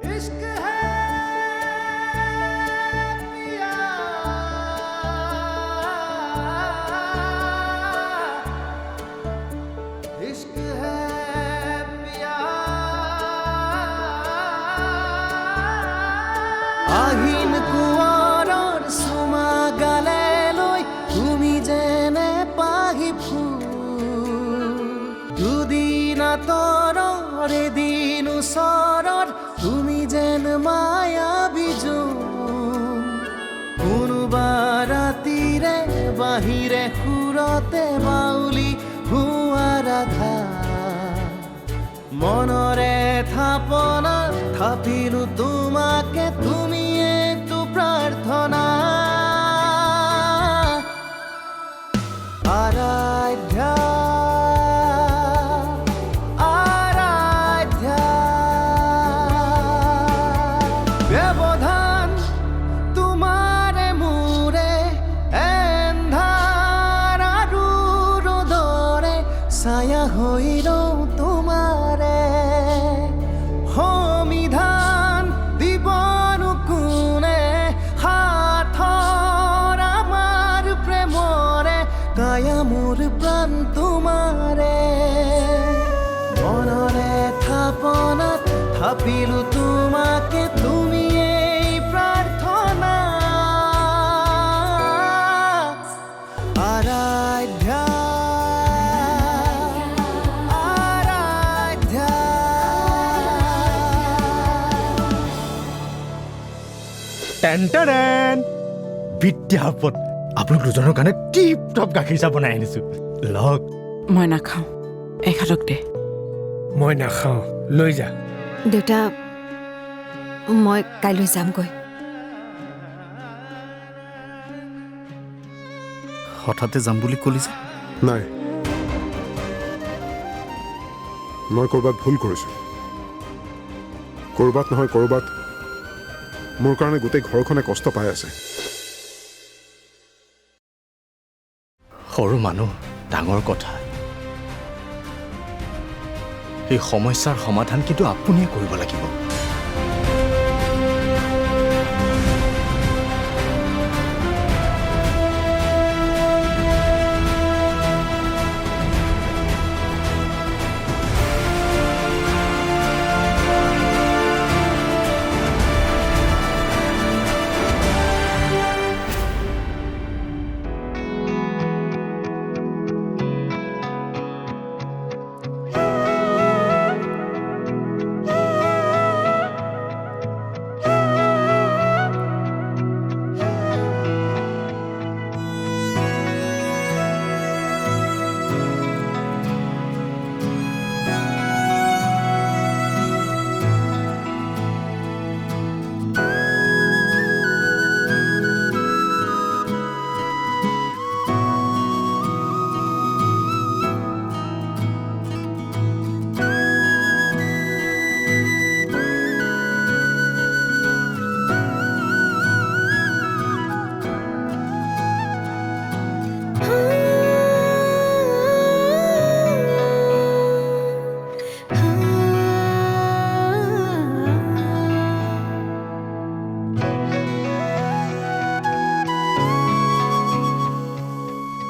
इश्क है पिया इश्क है पिया আহিন কুঁৱৰৰ চুমা গালে লৈ তুমি যেনে পাহি ফুল দুদিন আঁতৰৰ এদিন ওচৰত তুমি যেন মায়াবী জোন কোনোবা ৰাতিৰে বাহিৰে সুৰতে বাউলি হোৱা ৰাধা মনৰে থাপনা থাপিলো তোমাকে তুমি এইটো প্ৰাৰ্থনা আৰাধ্যা আৰাধ্যা ব্যৱধান তোমাৰে মোৰে এন্ধাৰ আৰু ৰ'দৰে ছায়া হৈ ৰওঁ তোমাৰে সমিধান দিবনো কোনে হাতৰ আমাৰ প্ৰেমৰে কায়া মোৰ প্ৰাণ তোমাৰে মনৰে থাপনাত থাপিলো তোমাকে তুমি এই প্ৰাৰ্থনা আৰাধ্যা আৰাধ্যা টেন বিদ্যাপত আপোনাক দুজনৰ কাৰণে টিপ টপ গাখীৰ চাহ বনাই আনিছো লগ মই নাখাওঁ এখেতক দে মই নাখাওঁ লৈ যা দেউতা মই কাইলৈ যামগৈ হঠাতে যাম বুলি ক'লি যে নাই মই ক'ৰবাত ভুল কৰিছোঁ ক'ৰবাত নহয় ক'ৰবাত মোৰ কাৰণে গোটেই ঘৰখনে কষ্ট পাই আছে সৰু মানুহ ডাঙৰ কথা এই সমস্যাৰ সমাধান কিন্তু আপুনিয়ে কৰিব লাগিব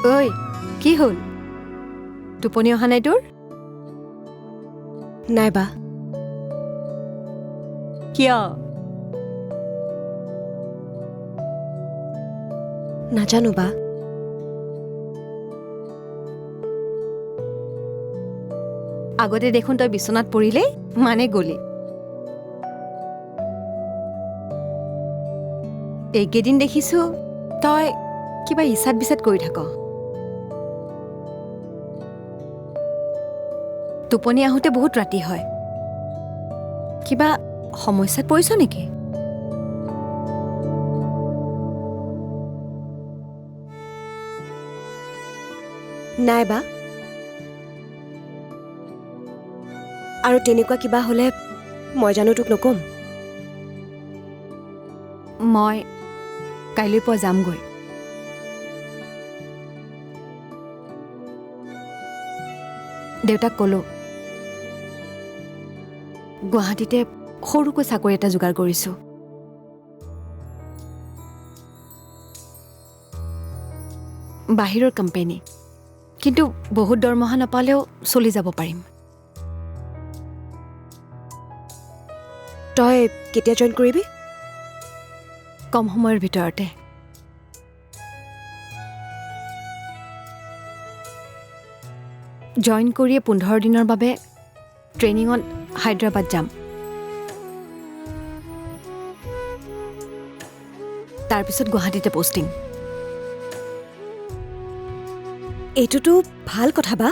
ঐ কি হ'ল টোপনি অহা নাই তোৰ নাইবা কিয় নাজানো বা আগতে দেখোন তই বিচনাত পৰিলেই মানে গলি এইকেইদিন দেখিছো তই কিবা ইচাত বিচাত কৰি থাক টোপনি আহোঁতে বহুত ৰাতি হয় কিবা সমস্যাত পৰিছ নেকি নাইবা আৰু তেনেকুৱা কিবা হ'লে মই জানো তোক নকম মই কাইলৈ পুৱা যামগৈ দেউতাক ক'লো গুৱাহাটীতে সৰুকৈ চাকৰি এটা যোগাৰ কৰিছোঁ। বাহিৰৰ কোম্পানী, কিন্তু বহুত দৰমহা নাপালেও চলি যাব পাৰিম। তই কেতিয়া জইন কৰিবি? কম সময়ৰ ভিতৰতে। জইন কৰিয়ে 15 দিনৰ বাবে ট্ৰেইনিঙত হায়দৰাবাদ যাম। তাৰপিছত গুৱাহাটীতে পষ্টিং। এইটোতো ভাল কথা বা।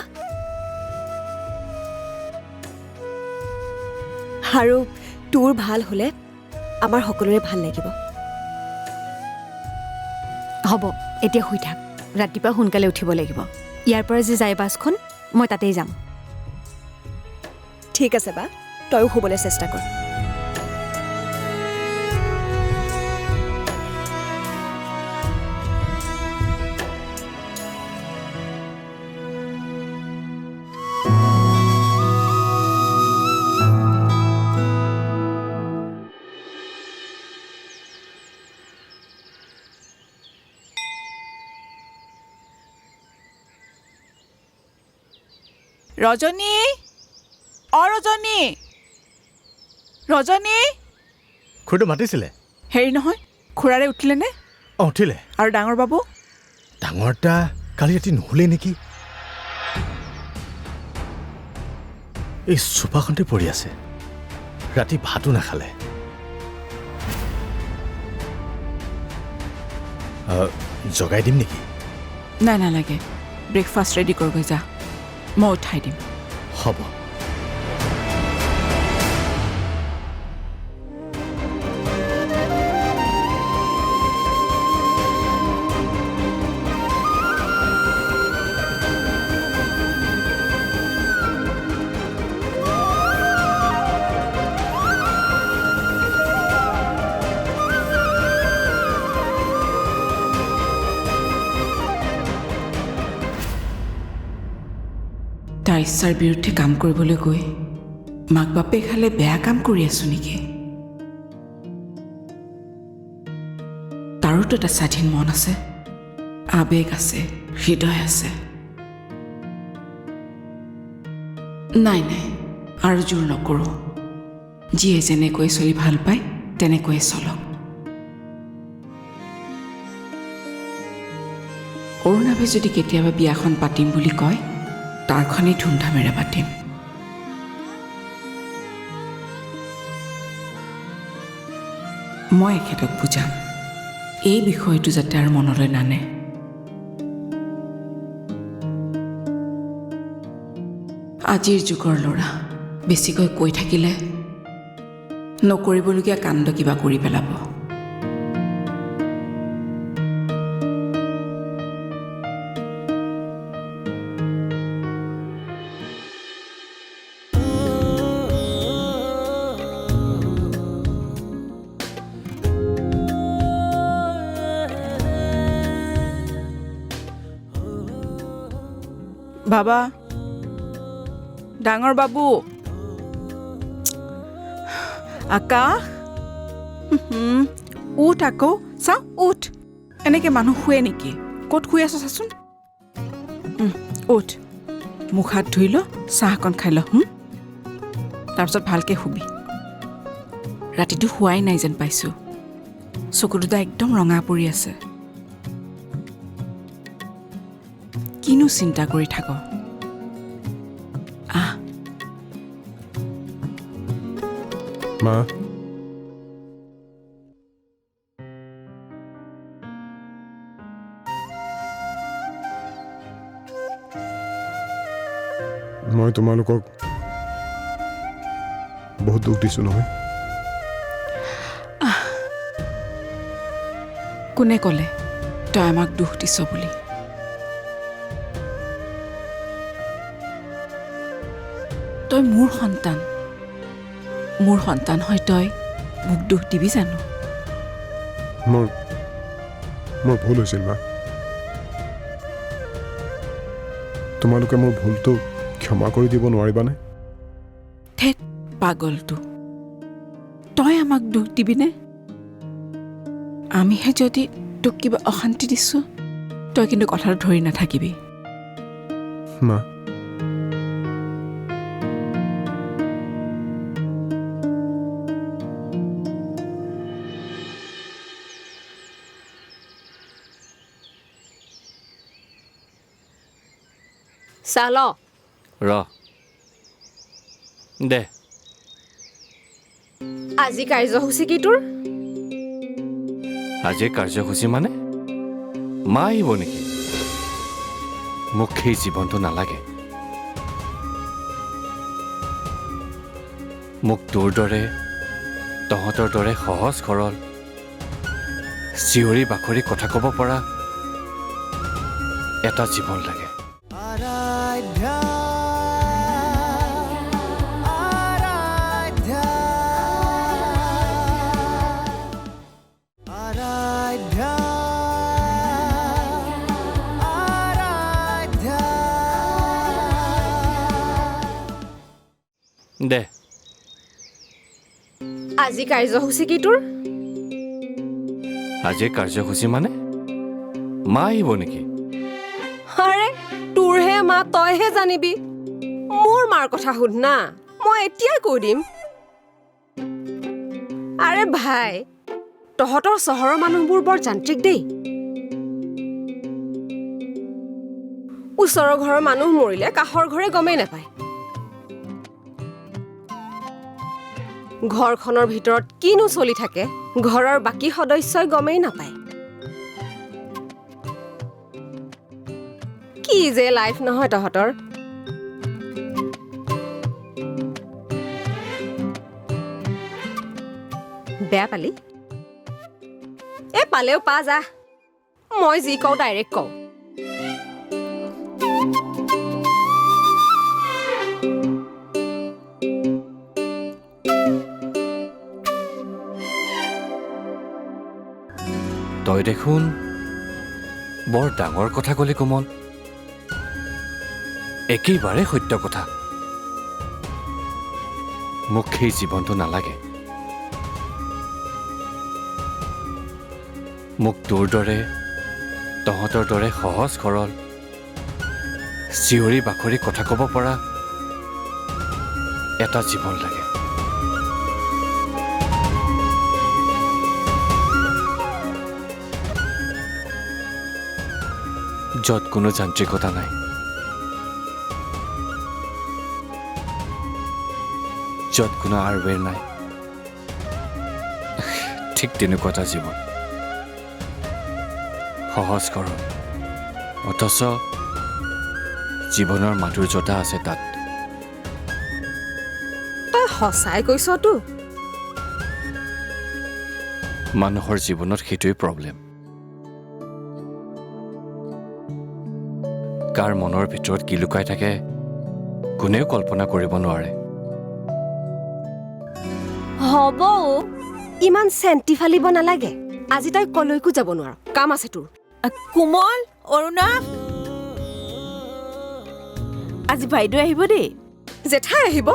আৰু তোৰ ভাল হ'লে আমাৰ সকলোৰে ভাল লাগিব। হ'ব, এতিয়া শুই থাক। ৰাতিপুৱা সোনকালে উঠিব লাগিব। ইয়াৰ পৰা যে যায় বাছখন, মই তাতেই যাম। ঠিক আছে বা, তয়ো শুবলৈ চেষ্টা কৰ। ৰজনী, ৰজনী, ৰজনী। খুৰীটো মাতিছিলে? হেৰি নহয়, খুৰাৰে উঠিলেনে? অঁ, উঠিলে। আৰু ডাঙৰ বাবু? ডাঙৰটা কালি ৰাতি নুশুলেই নেকি? এই চোফাখনতে পৰি আছে। ৰাতি ভাতো নাখালে। জগাই দিম নেকি? নাই, নালাগে। ব্ৰেকফাষ্ট ৰেডি কৰগৈ যা, মই উঠাই দিম। হ'ব। তাৰ ইচ্ছাৰ বিৰুদ্ধে কাম কৰিবলৈ গৈ মাক বাপেক খালে বেয়া কাম কৰি আছো নেকি? তাৰোতো এটা স্বাধীন মন আছে, আবেগ আছে, হৃদয় আছে। নাই, আৰু জোৰ নকৰোঁ। যিয়ে যেনেকৈ চলি ভাল পায় তেনেকৈয়ে চলক। অৰুণাভে যদি কেতিয়াবা বিয়াখন পাতিম বুলি কয়, তাৰখনেই ধুমধামেৰে পাতিম। মই এখেতক বুজাম, এই বিষয়টো যাতে আৰু মনলৈ নানে। আজিৰ যুগৰ ল'ৰা বেছিকৈ কৈ থাকিলে নকৰিবলগীয়া কাণ্ড কিবা কৰি পেলাব। বাবা, ডাঙৰ বাবু, আকাশ, উঠ আকৌ, চাওঁ উঠ। এনেকৈ মানুহ শুৱে নেকি? ক'ত শুই আছ চাচোন। উঠ, মুখ হাত ধুই ল, চাহ অকণ খাই ল, তাৰপিছত ভালকৈ শুবি। ৰাতিটো শুৱাই নাই যেন পাইছোঁ। চকু দুটা একদম ৰঙা পৰি আছে। কিনো চিন্তা কৰি থাক? আহ, মা, মই তোমালোকক বহুত দুখ দিছোঁ নহয়। কোনে ক'লে তই আমাক দুখ দিছ বুলি? তই মোৰ সন্তান হয়, তই মোক দুখ দিবি জানো? মোৰ ভুল হৈছিল মা। তোমালোকে মোৰ ভুলটো ক্ষমা কৰি দিব নোৱাৰিবানে? ঠেট পাগলটো, তই আমাক দুখ দিবিনে? আমিহে যদি তোক কিবা অশান্তি দিছোঁ, তই কিন্তু কথাটো ধৰি নাথাকিবি। মা চাহ ল ৰ দে আজি কাৰ্যসূচী কি তোৰ? আজিৰ কাৰ্যসূচী মানে মা আহিব নেকি? মোক সেই জীৱনটো নালাগে। মোক তোৰ দৰে তহঁতৰ দৰে সহজ সৰল চিঞৰি বাখৰি কথা ক'ব পৰা এটা জীৱন লাগে। আৰাধ্যা আৰাধ্যা আৰাধ্যা আৰাধ্যা দে আজি কাৰ্যসূচী কি তোৰ? আজিৰ কাৰ্যসূচী মানে মা আহিব নেকি? আৰে তোৰহে মা, তইহে জানিবি। মোৰ মাৰ কথা সোধ না, মই এতিয়াই কৈ দিম। আৰে ভাই, তহঁতৰ চহৰৰ মানুহবোৰ বৰ যান্ত্ৰিক দেই। ওচৰৰ ঘৰৰ মানুহ মৰিলে কাষৰ ঘৰে গমেই নাপায়। ঘৰখনৰ ভিতৰত কিনো চলি থাকে ঘৰৰ বাকী সদস্যই গমেই নাপায়। কি যে লাইফ নহয় তহঁতৰ। বেয়া পালি? পালেও পা যা, মই যি কওঁ ডাইৰেক্ট কওঁ। তই দেখোন বৰ ডাঙৰ কথা ক'লি কোমল। একেবাৰে সত্য কথা। মোক সেই জীৱনটো নালাগে। মোক তোৰ দৰে তহঁতৰ দৰে সহজ সৰল চিঞৰি বাখৰি কথা ক'ব পৰা এটা জীৱন লাগে। য'ত কোনো যান্ত্ৰিকতা নাই, য'ত কোনো আৰবেৰ নাই, ঠিক তেনেকুৱা এটা জীৱন। সহজ সৰল অথচ জীৱনৰ মাধুৰ্যতা আছে তাত। তই সঁচাই কৈছতো? মানুহৰ জীৱনত সেইটোৱেই প্ৰব্লেম। কাৰ মনৰ ভিতৰত কি লুকাই থাকে কোনেও কল্পনা কৰিব নোৱাৰে। হ'ব, ইমান চেণ্টি ফালিব নালাগে। আজি তই কলৈকো যাব নোৱাৰ, কাম আছে তোৰ। কোমল, অৰুণা, আজি বাইদেউ আহিব দেই। জেঠাই আহিব?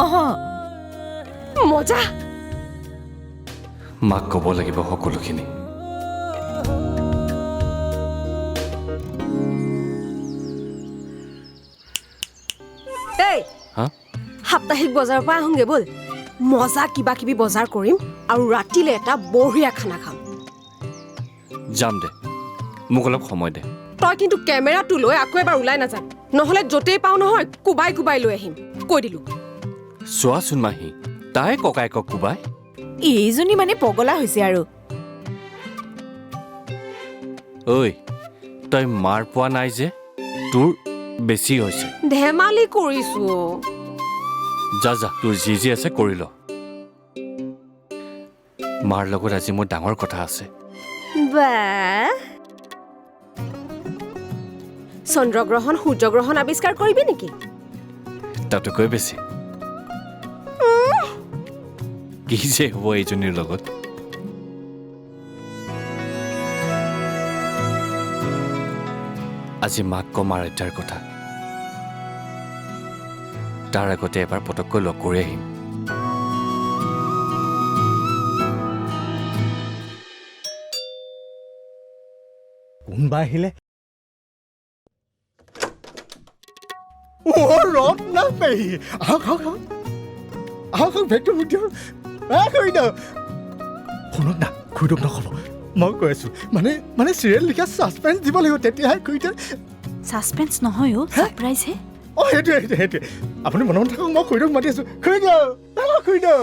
অহ, মজা। মাক ক'ব লাগিব সকলোখিনি। এই সাপ্তাহিক বজাৰৰ পৰা আহোঁগে ব'ল। মজা কিবা কিবি বজাৰ কৰিম আৰু ৰাতিলে এটা বঢ়িয়া খানা খাম। যাম দে, মোক অলপ সময় দে। তই কিন্তু কেমেৰাটো লৈ আকৌ এবাৰ ওলাই নাযাম, নহ'লে য'তেই পাওঁ নহয় কোবাই কোবাই লৈ আহিম, কৈ দিলোঁ। চোৱাচোন মাহী, তাই ককায়েকক কোবাই। এইজনী মানে পগলা হৈছে আৰু। ঐ, তই মাৰ পোৱা নাই যে, তোৰ বেছি হৈছে। ধেমালি কৰিছো। যা যা, তোৰ যি যি আছে কৰি ল। মাৰ লগত আজি মোৰ ডাঙৰ কথা আছে। বাহ, চন্দ্ৰগ্ৰহণ সূৰ্যগ্ৰহণ আৱিষ্কাৰ কৰিবি নেকি? তাতোকৈ বেছি। কি যে হ'ব এইজনীৰ লগত। আজি মাক কম আৰাধ্যাৰ কথা। তাৰ আগতে এবাৰ পটককৈ লগ কৰি আহিম। কোনোবা আহিলে অ' ৰত্না পেহী আহক আহক আহক আহক আহক বেগটো মোক দিয়ক খুৰীদেউ শুনক না খুৰীদেউক নক'ব মই কৈ আছোঁ মানে চিৰিয়েল লিখা ছাছপেঞ্চ দিব লাগিব তেতিয়াহে খুৰীদেউ ছাছপেঞ্চ নহয় অ' ছাৰপ্ৰাইজহে অ' সেইটোৱে আপুনি মনে মনে থাকক মই খুৰীদেউক মাতি আছোঁ খুৰীদেউ খুৰীদেউ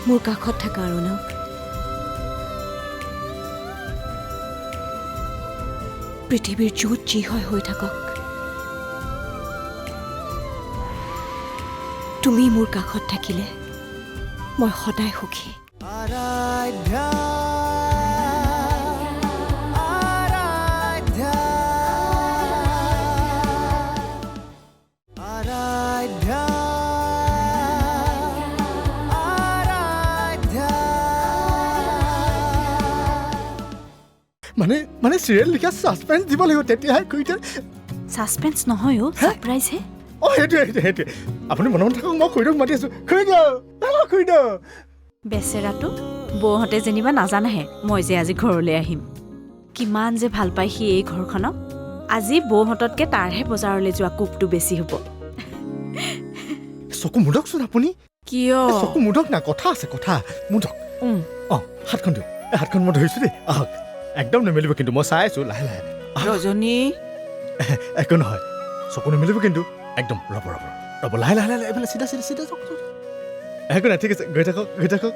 মোৰ কাষত থাকা অৰুণক পৃথিৱীৰ য'ত যি হয় হৈ থাকক তুমি মোৰ কাষত থাকিলে মই সদায় সুখী আৰাধ্যা আৰাধ্যা আৰাধ্যা আৰাধ্যা মানে চিৰিয়েল লিখা ছাছপেঞ্চ দিব লাগিব তেতিয়াহে খুৰীদেউ ছাছপেঞ্চ নহয় অ' ছাৰপ্ৰাইজহে অ' সেইটোৱে আপুনি মনে মনে থাকক মই খুৰীদেউক মাতি আছোঁ খুৰীদেউ বেচেৰাটো বৌহঁতে যেনিবা নাজানেহে মই যে আজি ঘৰলৈ আহিম কিমান যে ভাল পায় সি এই ঘৰখনক আজি বৌহঁততকৈ তাৰহে বজাৰলৈ যোৱা কোপটো বেছি হ'ব চকু মুদকচোন আপুনি কিয় চকু মুদক না কথা আছে কথা মুদক অঁ হাতখন দিয়ক এই হাতখন মই ধৰিছোঁ দেই আহক একদম নেমেলিব কিন্তু মই চাই আছোঁ লাহে লাহে ৰজনী একো নহয় চকু নেমেলিব কিন্তু একদম ৰ'ব লাহে লাহে এইফালে চিধা চক একো নাই ঠিক আছে গৈ থাকক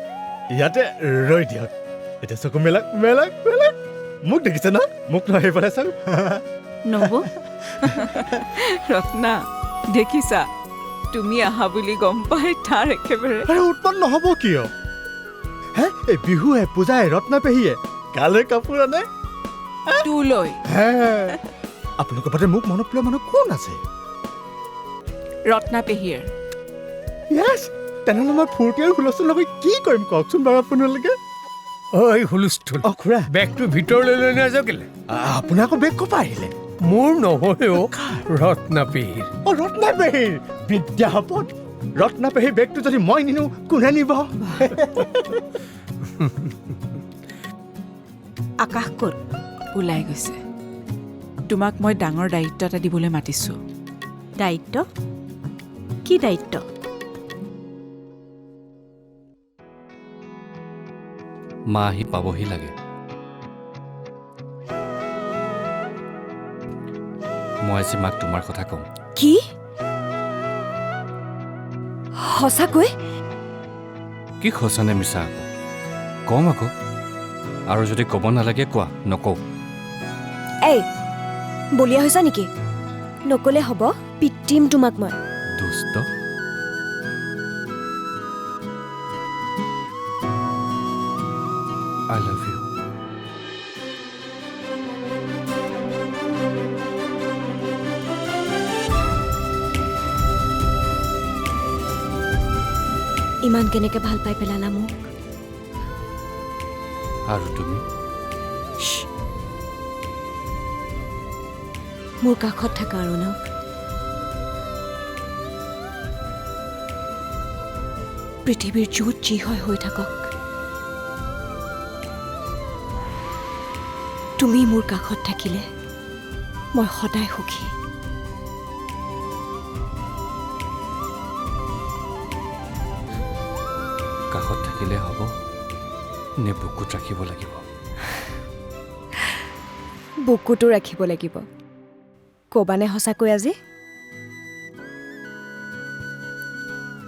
ইয়াতে ৰৈ দিয়ক এতিয়া চকু মেলাক মোক দেখিছে ন মোক নহয় সেইফালে চাওক নব ৰত্না দেখিছা তুমি আহা বুলি গম পাই তাৰ একেবাৰে আৰে উৎপন্ন নহ'ব কিয় হে এই বিহুৱে পূজাই ৰত্না পেহীয়ে কালে কাপোৰ আনে তোলৈ হে আপোনালোকৰ বাদে মোক মনত পেলোৱা মানুহ কোন আছে ৰত্না পেহীৰ য়েছ তেনেহ'লে মই ফূৰ্তি আৰু হুলস্থুল নকৰি কি কৰিম কওকচোন বাৰু আপোনালোকে ঐ হুলস্থুল অঁ খুৰা বেগটো ভিতৰলৈ লৈ নাযাওঁ কেলে আপুনি আকৌ বেগ ক'ৰ পৰা আহিলে মোৰ নহয় অ' ৰত্না পেহীৰ অঁ ৰত্না পেহীৰ বিদ্যাপদ ৰত্না পেহীৰ বেগটো যদি মই নিনো কোনে নিব আকাশ ক'ত ওলাই গৈছে তোমাক মই ডাঙৰ দায়িত্ব এটা দিবলৈ মাতিছোঁ দায়িত্ব কি দায়িত্ব মা আহি পাবহি লাগে মই আজি মাক তোমাৰ কথা ক'ম কি সঁচাকৈ কি সঁচা নে মিছা আকৌ কম আকৌ আৰু যদি ক'ব নালাগে কোৱা নকওঁ এই বলিয়া হৈছা নেকি নকলে হ'ব পিটিম তোমাক মই দুষ্ট I love you. ইমান কেনেকে ভাল পাই পেলালা মোক আৰু তুমি মোৰ কাষত থাকা অৰুণক পৃথিৱীৰ য'ত যি হয় হৈ থাকক তুমি মোৰ কাষত থাকিলে মই সদায় সুখী কাষত থাকিলে হ'ব নে বুকুত ৰাখিব লাগিব বুকুতো ৰাখিব লাগিব ক'বানে সঁচাকৈ আজি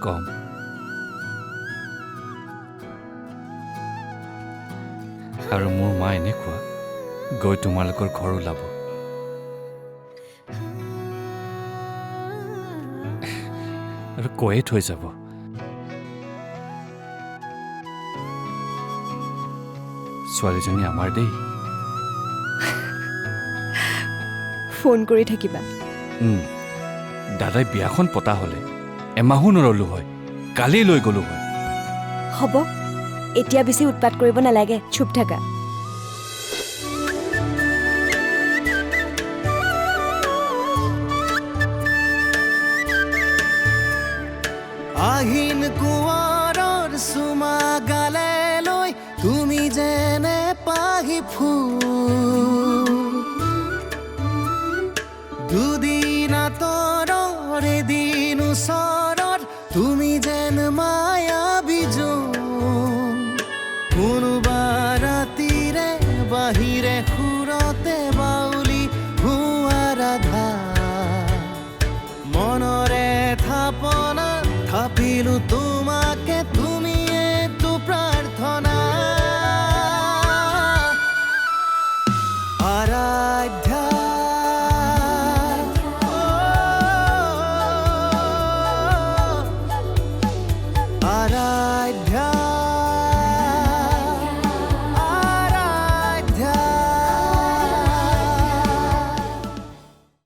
কম আৰু মোৰ মা এনেকুৱা গৈ তোমালোকৰ ঘৰ ওলাব আৰু কৈয়ে থৈ যাব ছোৱালীজনী আমাৰ দেই ফোন কৰি থাকিবা দাদাই বিয়াখন পতা হ'লে এমাহো নৰলো হয় কালি লৈ গ'লো হয় হ'ব এতিয়া বেছি উৎপাত কৰিব নালাগে চুপ থাকা আহিন কুঁৱৰৰ চুমা গালে লৈ তুমি যেনে পাহি পাহি ফুল দুদিন আঁতৰৰ এদিন ওচৰত তুমি যেন মায়াবী জোন কোনোবা ৰাতিৰে বাহিৰে সুৰতে বাউলি হোৱা ৰাধা মনৰে থাপনা থাপিলো তোমাকে তুমি এইটো প্ৰাৰ্থনা আৰাধ্যা আৰাধ্যা